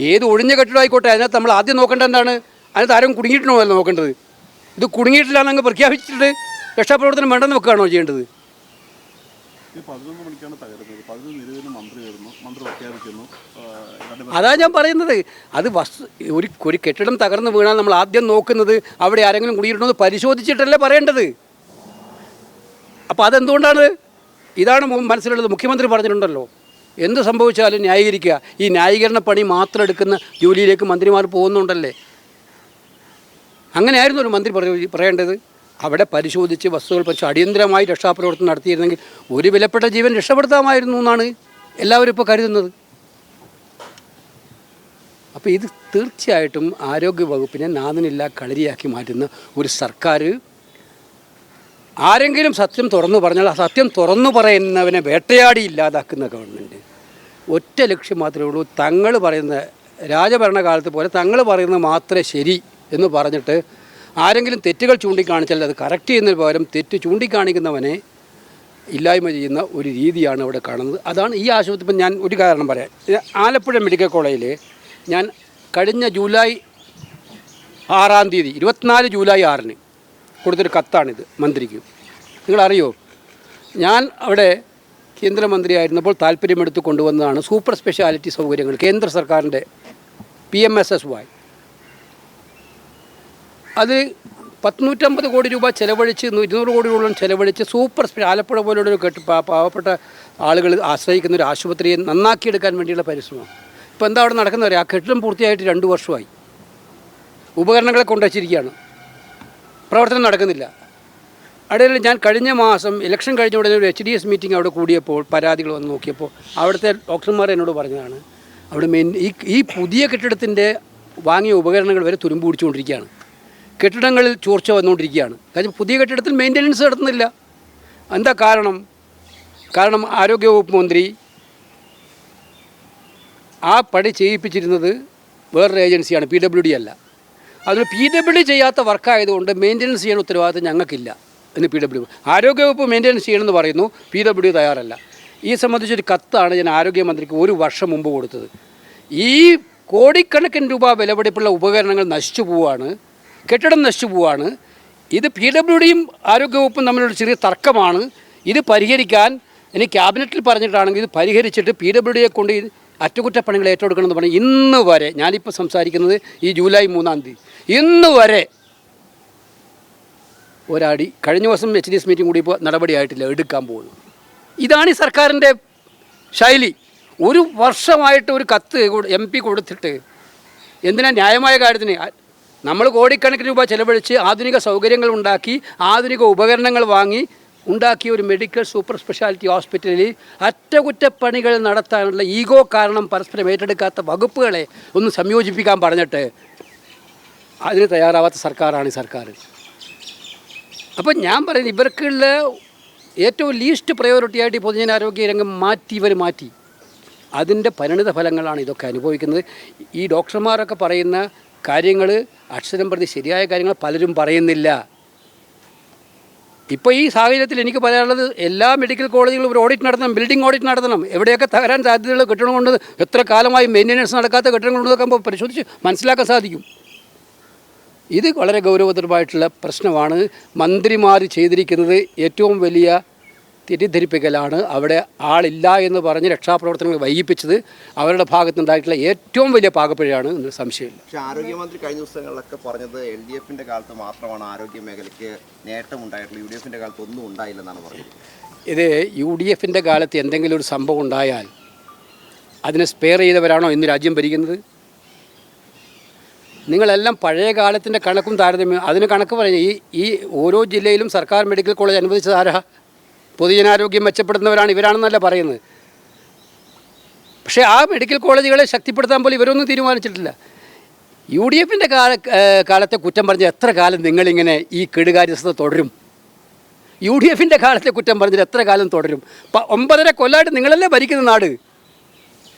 ഏത് ഒഴിഞ്ഞ കെട്ടിടമായിക്കോട്ടെ അതിനകത്ത് നമ്മൾ ആദ്യം നോക്കേണ്ടത് എന്താണ്? അതിനകത്ത് ആരും കുടുങ്ങിയിട്ടണോ അല്ല നോക്കേണ്ടത്. ഇത് കുടുങ്ങിയിട്ടില്ലാന്നങ്ങ് പ്രഖ്യാപിച്ചിട്ട് രക്ഷാപ്രവർത്തനം വേണ്ടെന്ന് വെക്കുകയാണോ ചെയ്യേണ്ടത്? അതാ ഞാൻ പറയുന്നത്. അത് ഒരു കെട്ടിടം തകർന്ന് വീണാൽ നമ്മൾ ആദ്യം നോക്കുന്നത് അവിടെ ആരെങ്കിലും കുടിയിട്ടുണ്ടോ എന്ന് പരിശോധിച്ചിട്ടല്ലേ പറയേണ്ടത്. അപ്പോൾ അതെന്തുകൊണ്ടാണ്? ഇതാണ് മനസ്സിലുള്ളത്. മുഖ്യമന്ത്രി പറഞ്ഞിട്ടുണ്ടല്ലോ, എന്ത് സംഭവിച്ചാലും ന്യായീകരിക്കുക. ഈ ന്യായീകരണ പണി മാത്രം എടുക്കുന്ന ജോലിയിലേക്ക് മന്ത്രിമാർ പോകുന്നുണ്ടല്ലേ. അങ്ങനെയായിരുന്നു ഒരു മന്ത്രി പറയേണ്ടത്. അവിടെ പരിശോധിച്ച് വസ്തുക്കൾ പക്ഷേ അടിയന്തരമായി രക്ഷാപ്രവർത്തനം നടത്തിയിരുന്നെങ്കിൽ ഒരു വിലപ്പെട്ട ജീവൻ രക്ഷപ്പെടുത്താമായിരുന്നു എന്നാണ് എല്ലാവരും ഇപ്പോൾ കരുതുന്നത്. അപ്പോൾ ഇത് തീർച്ചയായിട്ടും ആരോഗ്യ വകുപ്പിനെ നാഥനില്ല കളരിയാക്കി മാറ്റുന്ന ഒരു സർക്കാർ. ആരെങ്കിലും സത്യം തുറന്നു പറഞ്ഞാൽ ആ സത്യം തുറന്നു പറയുന്നവനെ വേട്ടയാടി ഇല്ലാതാക്കുന്ന ഗവൺമെൻറ്. ഒറ്റ ലക്ഷ്യം മാത്രമേ ഉള്ളൂ. തങ്ങൾ പറയുന്ന രാജഭരണകാലത്ത് പോലെ തങ്ങൾ പറയുന്നത് മാത്രമേ ശരി എന്ന് പറഞ്ഞിട്ട് ആരെങ്കിലും തെറ്റുകൾ ചൂണ്ടിക്കാണിച്ചാൽ അത് കറക്റ്റ് ചെയ്യുന്നതിന് പകരം തെറ്റ് ചൂണ്ടിക്കാണിക്കുന്നവനെ ഇല്ലായ്മ ചെയ്യുന്ന ഒരു രീതിയാണ് അവിടെ കാണുന്നത്. അതാണ് ഈ ആശുപത്രി. ഇപ്പം ഞാൻ ഒരു കാരണം പറയാം. ആലപ്പുഴ മെഡിക്കൽ കോളേജിൽ ഞാൻ കഴിഞ്ഞ ജൂലൈ 6-ാം തീയതി 24 ജൂലൈ 6-ന് കൊടുത്തൊരു കത്താണിത് മന്ത്രിക്ക്. നിങ്ങളറിയോ, ഞാൻ അവിടെ കേന്ദ്രമന്ത്രിയായിരുന്നപ്പോൾ താല്പര്യമെടുത്ത് കൊണ്ടുവന്നതാണ് സൂപ്പർ സ്പെഷ്യാലിറ്റി സൗകര്യങ്ങൾ. കേന്ദ്ര സർക്കാരിൻ്റെ PMSSY അത് 150 കോടി രൂപ ചിലവഴിച്ച് 200 കോടിയോളം ചിലവഴിച്ച് സൂപ്പർ ആലപ്പുഴ പോലുള്ളൊരു പാവപ്പെട്ട ആളുകൾ ആശ്രയിക്കുന്ന ഒരു ആശുപത്രിയെ നന്നാക്കിയെടുക്കാൻ വേണ്ടിയുള്ള പരിശ്രമം. ഇപ്പോൾ എന്താ അവിടെ നടക്കുന്നവരെ? ആ കെട്ടിടം പൂർത്തിയായിട്ട് 2 വർഷമായി. ഉപകരണങ്ങളെ കൊണ്ടുവച്ചിരിക്കുകയാണ്, പ്രവർത്തനം നടക്കുന്നില്ല. ഇടയിൽ ഞാൻ കഴിഞ്ഞ മാസം ഇലക്ഷൻ കഴിഞ്ഞ ഉടനെ ഒരു HDS മീറ്റിംഗ് അവിടെ കൂടിയപ്പോൾ പരാതികൾ വന്ന് നോക്കിയപ്പോൾ അവിടുത്തെ ഡോക്ടർമാർ എന്നോട് പറഞ്ഞതാണ്, അവിടെ ഈ പുതിയ കെട്ടിടത്തിൻ്റെ വാങ്ങിയ ഉപകരണങ്ങൾ വരെ തുരുമ്പ് പിടിച്ചുകൊണ്ടിരിക്കുകയാണ്. കെട്ടിടങ്ങളിൽ ചോർച്ച വന്നുകൊണ്ടിരിക്കുകയാണ്. കാര്യം പുതിയ കെട്ടിടത്തിൽ മെയിൻ്റനൻസ് നടത്തുന്നില്ല. എന്താ കാരണം ആരോഗ്യവകുപ്പ് മന്ത്രി ആ പണി ചെയ്യിപ്പിച്ചിരുന്നത് വേറൊരു ഏജൻസിയാണ്, PWD അല്ല. അതിന് PWD ചെയ്യാത്ത വർക്കായതുകൊണ്ട് മെയിൻ്റനൻസ് ചെയ്യാൻ ഉത്തരവാദിത്തം ഞങ്ങൾക്കില്ല എന്ന് PWD. ആരോഗ്യവകുപ്പ് മെയിൻ്റനൻസ് ചെയ്യണമെന്ന് പറയുന്നു, PWD തയ്യാറല്ല. ഈ സംബന്ധിച്ചൊരു കത്താണ് ഞാൻ ആരോഗ്യമന്ത്രിക്ക് 1 വർഷം മുമ്പ് കൊടുത്തത്. ഈ കോടിക്കണക്കിന് രൂപ വിലപിടിപ്പുള്ള ഉപകരണങ്ങൾ നശിച്ചു പോവുകയാണ്, കെട്ടിടം നശിച്ചു പോവുകയാണ്. ഇത് PWDയും ആരോഗ്യവകുപ്പും തമ്മിലുള്ള ചെറിയ തർക്കമാണ്. ഇത് പരിഹരിക്കാൻ ഇനി ക്യാബിനറ്റിൽ പറഞ്ഞിട്ടാണെങ്കിൽ ഇത് പരിഹരിച്ചിട്ട് PWDയെ കൊണ്ട് അറ്റകുറ്റപ്പണികൾ ഏറ്റെടുക്കണമെന്ന് പറഞ്ഞ് ഇന്ന് വരെ, ഞാനിപ്പോൾ സംസാരിക്കുന്നത് ഈ ജൂലൈ 3-ാം തീയതി, ഇന്ന് വരെ ഒരാടി. കഴിഞ്ഞ ദിവസം HDS മീറ്റിംഗ് കൂടി ഇപ്പോൾ നടപടിയായിട്ടില്ല, എടുക്കാൻ പോകുന്നു. ഇതാണ് ഈ സർക്കാരിൻ്റെ ശൈലി. 1 വർഷമായിട്ട് ഒരു കത്ത് MP കൊടുത്തിട്ട് എന്തിനാ? ന്യായമായ കാര്യത്തിന് നമ്മൾ കോടിക്കണക്കിന് രൂപ ചെലവഴിച്ച് ആധുനിക സൗകര്യങ്ങൾ ഉണ്ടാക്കി ആധുനിക ഉപകരണങ്ങൾ വാങ്ങി ഉണ്ടാക്കിയ ഒരു മെഡിക്കൽ സൂപ്പർ സ്പെഷ്യാലിറ്റി ഹോസ്പിറ്റലിൽ അറ്റകുറ്റപ്പണികൾ നടത്താനുള്ള ഈഗോ കാരണം പരസ്പരം ഏറ്റെടുക്കാത്ത വകുപ്പുകളെ ഒന്ന് സംയോജിപ്പിക്കാൻ പറഞ്ഞിട്ട് അതിന് തയ്യാറാവാത്ത സർക്കാരാണ് ഈ സർക്കാർ. അപ്പം ഞാൻ പറയുന്നത്, ഇവർക്കുള്ള ഏറ്റവും ലീസ്റ്റ് പ്രയോറിറ്റിയായിട്ട് ഈ പൊതുജനാരോഗ്യ രംഗം മാറ്റി അതിൻ്റെ പരിണിത ഫലങ്ങളാണ് ഇതൊക്കെ അനുഭവിക്കുന്നത്. ഈ ഡോക്ടർമാരൊക്കെ പറയുന്ന കാര്യങ്ങൾ അക്ഷരം പ്രതി ശരിയായ കാര്യങ്ങൾ പലരും പറയുന്നില്ല. ഇപ്പോൾ ഈ സാഹചര്യത്തിൽ എനിക്ക് പറയാനുള്ളത്, എല്ലാ മെഡിക്കൽ കോളേജുകളും ഒരു ഓഡിറ്റ് നടത്തണം, ബിൽഡിംഗ് ഓഡിറ്റ് നടത്തണം. എവിടെയൊക്കെ തകരാൻ സാധ്യതയുള്ള കെട്ടിടം കൊണ്ട് എത്ര കാലമായി മെയിൻ്റനൻസ് നടക്കാത്ത കെട്ടിടങ്ങൾ കൊണ്ടുവെക്കുമ്പോൾ പരിശോധിച്ച് മനസ്സിലാക്കാൻ സാധിക്കും. ഇത് വളരെ ഗൗരവതരമായിട്ടുള്ള പ്രശ്നമാണ്. മന്ത്രിമാർ ചെയ്തിരിക്കുന്നത് ഏറ്റവും വലിയ തെറ്റിദ്ധരിപ്പിക്കലാണ്. അവിടെ ആളില്ല എന്ന് പറഞ്ഞ് രക്ഷാപ്രവർത്തനങ്ങൾ വൈകിപ്പിച്ചത് അവരുടെ ഭാഗത്തുനിന്നുണ്ടായിട്ടുള്ള ഏറ്റവും വലിയ പാകപ്പിഴയാണ് എന്ന് സംശയമില്ല. പക്ഷേ ആരോഗ്യമന്ത്രി കഴിഞ്ഞ ദിവസങ്ങളിലൊക്കെ പറഞ്ഞത് LDFൻ്റെ കാലത്ത് മാത്രമാണ് ആരോഗ്യ മേഖലയ്ക്ക് നേട്ടമുണ്ടായിട്ടുള്ളത്, UDFൻ്റെ കാലത്ത് ഒന്നും ഉണ്ടായില്ലെന്നാണ് പറഞ്ഞത്. ഇത് UDFൻ്റെ കാലത്ത് എന്തെങ്കിലും ഒരു സംഭവം ഉണ്ടായാൽ അതിനെ സ്പെയർ ചെയ്തവരാണോ ഇന്ന് രാജ്യം ഭരിക്കുന്നത്? നിങ്ങളെല്ലാം പഴയ കാലത്തിൻ്റെ കണക്കും താരതമ്യം, അതിന് കണക്ക് പറഞ്ഞ ഈ ഓരോ ജില്ലയിലും സർക്കാർ മെഡിക്കൽ കോളേജ് അനുവദിച്ചത് ആരാ? പൊതുജനാരോഗ്യം മെച്ചപ്പെടുന്നവരാണ്, ഇവരാണെന്നല്ല പറയുന്നത്. പക്ഷേ ആ മെഡിക്കൽ കോളേജുകളെ ശക്തിപ്പെടുത്താൻ പോലും ഇവരൊന്നും തീരുമാനിച്ചിട്ടില്ല. UDFൻ്റെ കാലത്തെ കുറ്റം പറഞ്ഞ് എത്ര കാലം നിങ്ങളിങ്ങനെ ഈ കെടുകാര്യസ്ഥത തുടരും? UDFൻ്റെ കാലത്തെ കുറ്റം പറഞ്ഞിട്ട് എത്ര കാലം തുടരും? 9.5 കൊല്ലമായിട്ട് നിങ്ങളല്ലേ ഭരിക്കുന്ന നാട്.